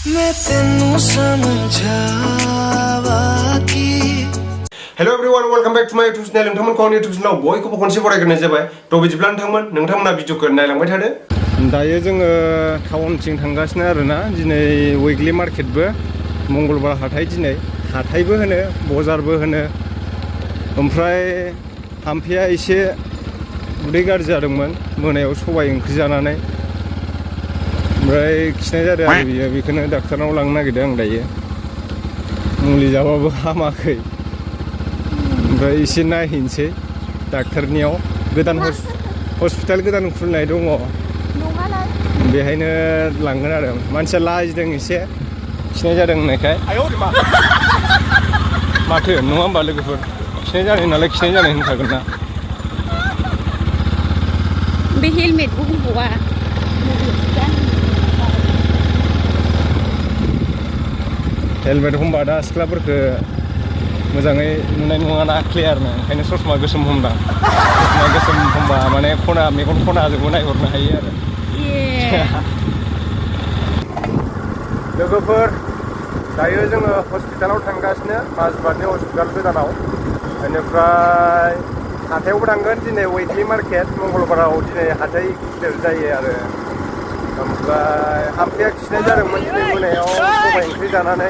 Hello everyone, welcome back to my YouTube channel. नोंथांमोनखौ आंनि YouTube channel बयखौबो खनसे बरायग्रोनाय जाबाय। थ' बिदिब्ला नोंथांमोना भिडिअखौ नायलांबाय थादो। दायो जोङो टाउनथिं थांगासिनो आरोना। दिनै उइकलि मार्केटबो मंगलबार हाथाय दिनै हाथायबो होनो बजारबो होनो। ओमफ्राय थाम्फैया एसे उदै गाज्रि जादोंमोन मोनायाव सबाय ओंख्रि जानानै। ओमफ्राय खिनाय जादों आरो बेखौनो डाक्टारनाव लांनो नागिरदों आं दायो। मुलि जाबाबो हामाखै। ओमफ्राय एसे नायहैनोसै डाक्टारनियाव गोदान हस्पिटाल गोदान खुलिनाय दङ बेहायनो लांगोन आरो मानसिया लाजिदों एसे खिनाय जादों होननायखाय माथो नङा होमबा लोगोफोर खिनाय जानाय नालाय खिनाय जानाय होनखागोन ना बे हेलमेटबो हमबावा हेलमेट हमबा दा सिख्लाफोरखौ मोजाङै नुनाय नङाना क्लियारनो ओंखायनो ससमा गोसोम हमदां ससमा गोसोम हमबा माने खना मेगन खनाजोंबो नायहरनो हायो आरो लोगोफोर दायो जोङो हस्पिटालाव थांगासिनो माजबादनि हस्पिटाल गोदानाव बेनिफ्राय हाथायावबो थांगोन दिनै उइकलि मार्केट मंगलबाराव दिनै हाथाय गिदिर जायो आरो ओमफ्राय थाम्फैया खिनाय जादोंमोन दिनै मोनायाव सबाय ओंख्रि जानानै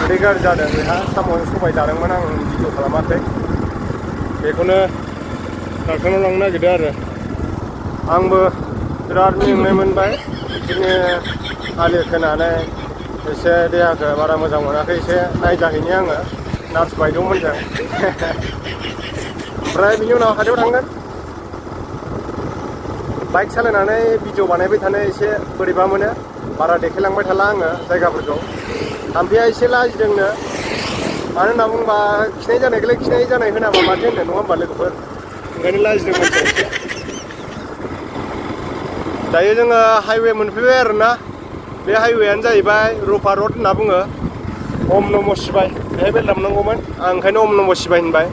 उदै गाज्रि जादों बेहा साम'जों सबाय जादोंमोन आं भिडिअ खालामाखै बेखौनो डाक्टारनाव लांनो नागिरदों आरो आंबो बिराद मेंनाय मोनबाय बिदिनो आलि खोनानै एसे देहाखौ बारा मोजां मोनाखै एसे नायजाहैनि आङो नार्स बायद'मोनजों ओमफ्राय बिनि उनाव हाथायाव थांगोन बाइक सालायनानै भिडिअ बानायबाय थानो एसे बोरैबा मोनो बारा देखायलांबाय थाला आङो जायगाफोरखौ थाम्फैया एसे लाजिदोंनो मानो होनना बुंबा खिनाय जानायखौलाय खिनाय जानाय होनाबा माथो होनो नङा होमबा लोगोफोर ओंखायनो लाजिदों मानसिया एसे दायो जोङो हाइवे मोनफैबाय आरोना बे हाइवेआनो जाहैबाय रुपा रड होनना बुङो ओम नम' शिबाय बेहाय बेल दामनांगौमोन आं ओंखायनो ओम नम' शिबाय होनबाय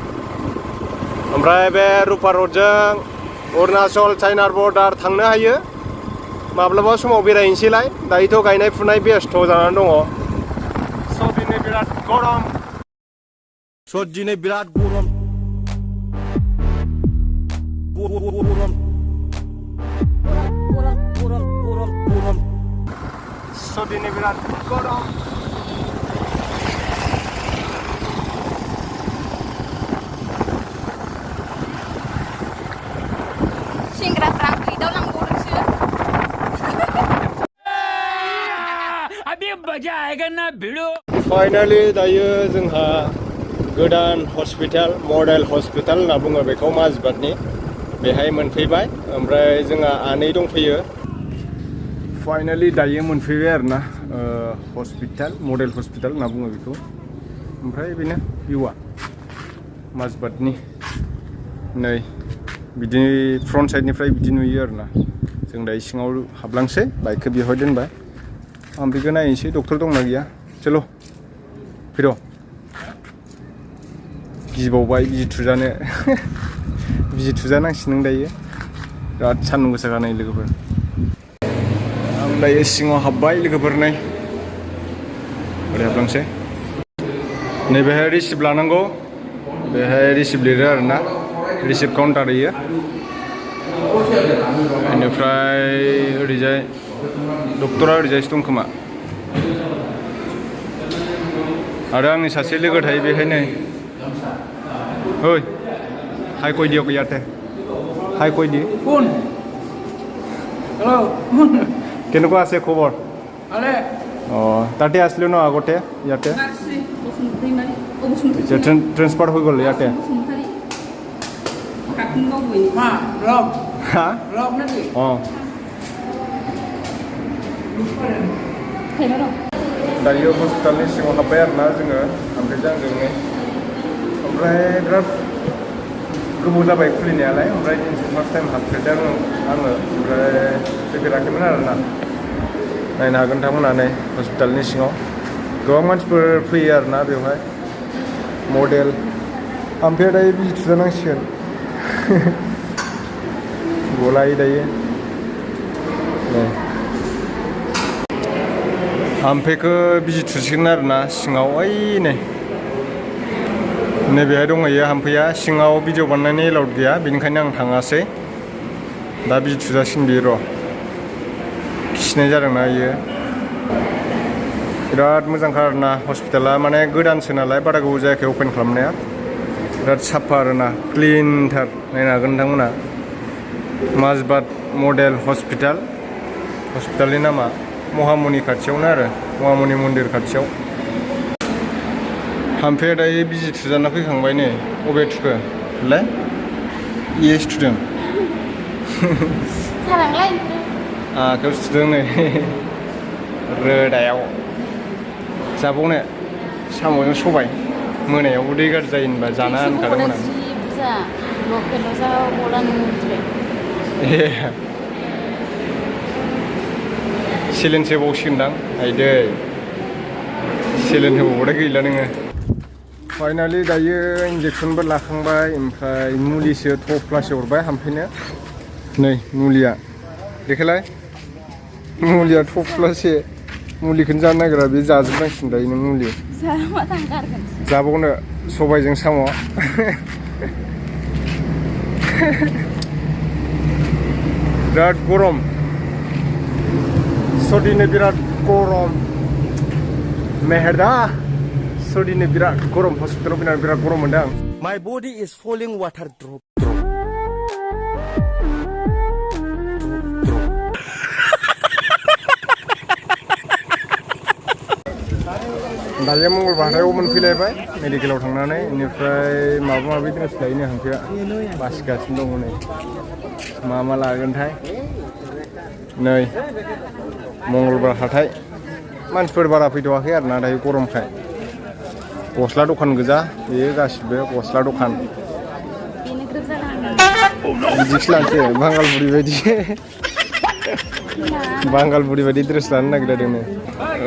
ओमफ्राय बे रुपा रडजों अरुणाचल चाइना बर्डार थांनो हायो माब्लाबा समाव बेरायनोसैलाय दायोथ' गायनाय फुनाय बेस्थ' जानानै दङ दिनै बिराद गरम दिनै बिराद गरम दिनै बिराद गरम सेंग्राफ्रा आंखौ लांबावदोंसो फाइनालि दायो जोंहा गोदान हस्पिटाल मडेल हस्पिटाल होनना बुङो बेखौ माजबादनि बेहाय मोनफैबाय ओमफ्राय जोंहा आनै दंफैयो फाइनालि दायो मोनफैबाय आरोना हस्पिटाल मडेल हस्पिटाल होनना बुङो बेखौ ओमफ्राय बेनो भिउआ माजबादनि नै बिदि फ्रन्ट साइडनिफ्राय बिदि नुयो आरोना जों दायो सिङाव हाबलांसै बाइकखौ बेवहाय दोनबाय आं बेखौ नायनोसै डक्टर दंना गैया चलो फैर' गिबावबाय बिजि थुजानो बिजि थुजानांसिगोन दायो बिराद सान्दुं गोसा जानाय लोगोफोर आं दायो सिङाव हाबबाय लोगोफोर नै ओरै हाबलांसै नैबेहाय रिसिप्ट लानांगौ बेहाय रिसिप्ट लिरो आरोना रिसिप्ट काउन्टार होयो बेनिफ्राय ओरैजाय डक्टरा ओरैजायसो दं खोमा आरो आंनि सासे लोगो थायो बेहाय नै ओइ हाय কৈ দিয়ক ইয়াতে হাই কৈ দি কোন হেল্ল' কেনেকুৱা আছে খবৰ আৰে অঁ তাতে আছিলোঁ ন আগতে ইয়াতে ট্ৰেন্সফাৰ হৈ গ'ল ইয়াতে হা অঁ दायो हस्पिटालनि सिङाव हाबबाय आरोना जोङो ओमफ्राय आंजों ओमफ्राय बिराद गोबाव जाबाय खुलिनायालाय ओमफ्राय दिनैसो फार्स्ट टाइम हाबफेरदों आङो ओमफ्राय फैफेराखैमोन आरोना नायनो हागोन नोंथांमोना नै हस्पिटालनि सिङाव गोबां मानसिफोर फैयो आरोना बेवहाय मडेल ओमफ्राय दायो बिजि थुजानांसिगोन गलायो दायो हाम्फेखौ बिजि थुसिगोन आरोना सिङाव ओइ नैबेहाय दंहैयो हाम्फैया सिङाव भिडिअ बानायनायनि एलाउड गैया बेनिखायनो आं थाङासै दा बिजि थुजासिगोन बियो र' खिनाय जादोंना इयो बिराद मोजांखा आरोना हस्पिटाला माने गोदानसो नालाय बारा गोबाव जायाखै अपेन खालामनाया बिराद साफा आरोना क्लिनथार नायनो हागोन नोंथांमोना माजबाद मडेल हस्पिटालनि नामा महामुनि खाथियावनो आरो महामुनि मन्दिर खाथियाव हाम्फेया दायो बिजि थुजाना फैखांबाय नै अबे थुखो लाय इएस थुदों आखायाव थुदों नै रोदायाव जाबावनो साम'जों सबाय मोनायाव उदै गाज्रि जायो होनबा जाना होनखादोंमोन आं सेलेन होबावसिगोनदां आइदै सेलेन होबावबाथाय गैला नोङो फाइनालि दायो इन्जेक्सनबो लाखांबाय ओमफ्राय मुलिसो थफ्लासो हरबाय हाम्फैनो नै मुलिया देखायलाय मुलिया थफ्लासे मुलिखौनो जानो नागिरा बे जाजोबनांसिगोन दायो नों मुलि जाबावनो सबायजों साम' बिराद गरम सदिनो बिराद गरम मेहेरदा सदिनो बिराद गरम हस्पिटालाव फैनानै बिराद गरम मोनदों आं My body is falling water drop. दायो मंगलबाराव मोनफैलायबाय मेडिकेलाव थांनानै बेनिफ्राय माबा माबि ड्रेस लायनो हांफैया बासिगासिनो दङ नै मा लागोनथाय नै मंगलबार हाथाय मानसिफोर बारा फैथ'वाखै आरोना दायो गरमखाय गस्ला दखान गोजा बेयो गासिबो गस्ला दखान बिदिसो लानोसै बांगाल बुरि बायदि ड्रेस लानो नागिरदों नै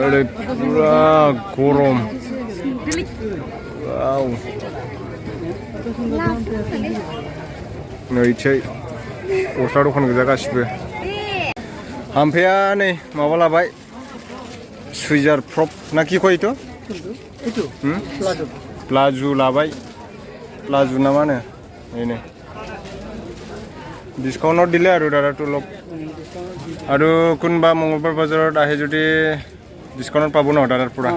ओरै पुरा गरम नैसै गस्ला दखान गोजा गासिबो हाम्फेया नै माबा लाबाय सुइजार फ्रक ना কি কয় itu प्लाजु लाबाय प्लाजु ना मा होनो नै ডিসকাউন্টত দিলে আৰু দাদাটো অলপ আৰু কোনবা মঙ্গলবাৰ বজাৰত আহে যদি ডিসকাউন্ট পাব ন দাদাৰ পৰা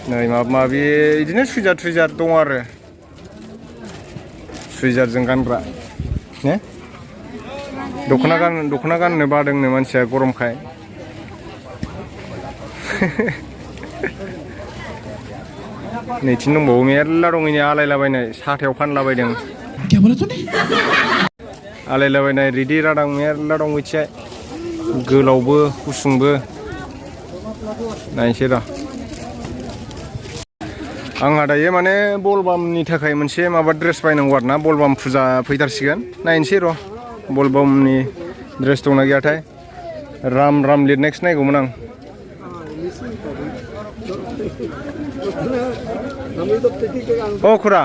नै माबा माबि बिदिनो सुइजार दङ आरो सुइजारजों गानग्रा ने दख'ना गाननो बादोंनो मानसिया गरमखाय नैथिं दंबावो मेरला दङ इनि आलायलाबायनाय साथायाव फानलाबायदों आलायलाबायनाय रेडि रादां मेरला दं मिथिबाय गोलावबो गुसुंबो नायनोसै र' आंहा दायो माने बलबामनि थाखाय मोनसे माबा ड्रेस बायनांगौ आरोना बलबाम फुजा फैथारसिगोन नायनोसै र' बलबामनि ड्रेस दंना गैयाथाय राम लिरनायखौसो नायगौमोन आं अ खुरा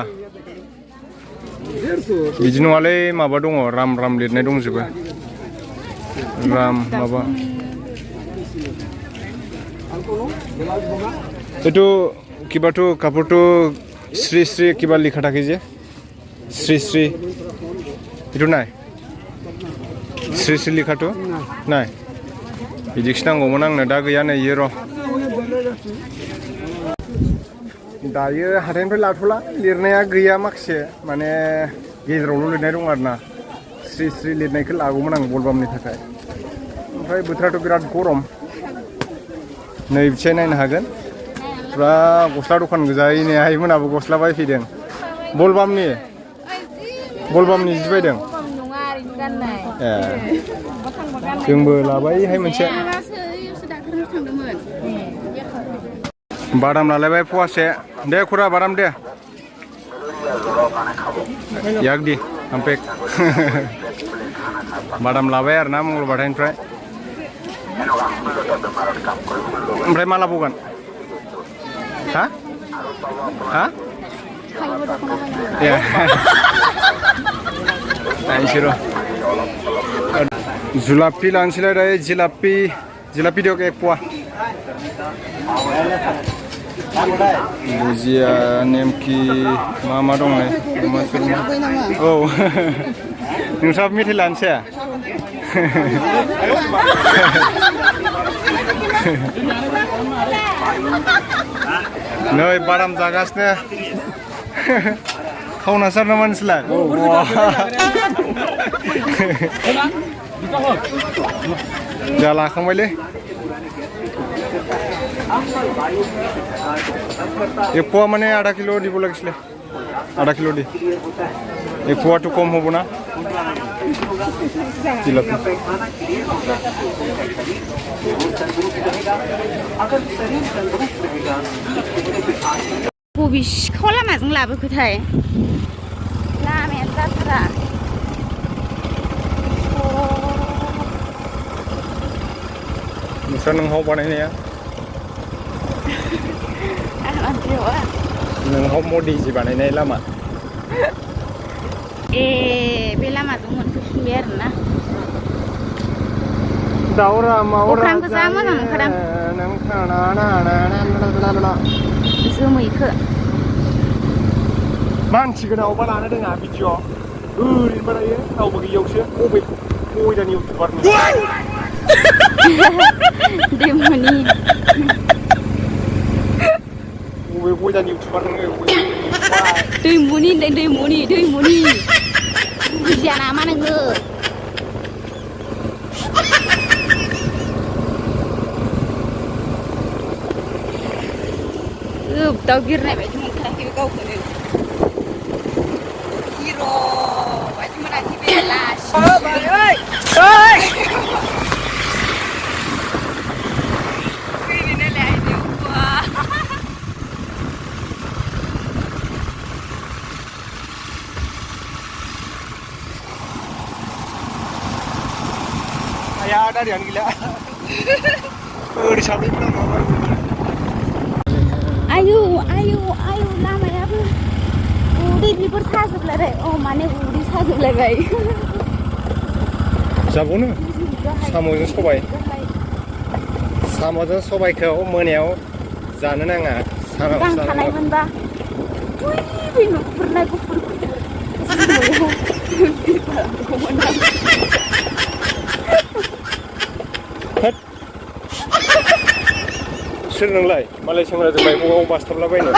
बिदि नङालै माबा दङ राम लिरनाय दंजोबो राम माबा এইটো কিবাটো কাপোৰটো শ্ৰী কিবা লিখা থাকে যে শ্ৰী এইটো নাই শ্ৰী লিখাটো নাই बिदिखौ नांगौमोन आंनो दा गैया नै इयो र' दायो हाथाइनिफ्राय लाथ'ला लिरनाया गैया माखासे माने गेजेरावल' लिरनाय दं आरोना श्री लिरनायखौ लागौमोन आं बलबामनि थाखाय ओमफ्राय बोथोराथ' बिराद गरम नै बिथिंजाय नायनो हागोन पुरा गस्ला दखान गोजा नै आइमोनाबो गस्ला बायफैदों बलबामनि जि बायदों ए जोंबो लाबायहाय मोनसे बादाम लालायबाय फवासे दे खुरा बादाम दे याक दि हाम्फेक बादाम लाबाय आरोना मंगलबारनिफ्राय ओमफ्राय मा लाबावगोन हा नायनोसै र' जुलापि लानोसैलाय दायो जिलापि जिलापि दियक 1 पवा भुजिया नेमखि मा दं नै औ नोंस्राबो मेथाइ लानोसै नै बादाम जागासिनो खावना सार नामा नोंसोरलाय जा लाखांबायलै एक पवा माने आधा किलो দিব লাগিছিলে आधा किलो দি एक पवा तो कम হ'ব ना जिलापि बबे सिखाव लामाजों लाबोखोथाय लामायानो जाथारा नोंस्रा नोंहाव बानायनाया नोंहाव मडिजि बानायनाय लामा ए बे लामाजों मोनफैफिनबाय आरोना दावरा मावरा अख्रांखौ जा मोजां नुखादां जोमैखो मानसि गोनांआवबा लानो रोङा भिडिअ ओरैनो बानायो रावबो गैयियावसो बयदानि इउटिउबार देमनि बयदानि इउटिउबार नोङो दैमुनि बुजिया नामा नोङो दाउ बिरनाय बायदि मोनखायाखै गावखौनो हिर' बायदि मोनाखै बे लासि आया दारियानो गैला ओरै साब्रैमोन आयु लामायाबो उदै बिगुर साजोबलायबाय माने उदै साजोबलायबाय जाबावनो साम'जों सबायखौ मोनायाव जानो नाङा सानाव थानायमोनबा बै नुहुरनाय गुफुर सोर नोंलाय मालाय सेंग्राजों बाइकआव बासथाबलाबायनो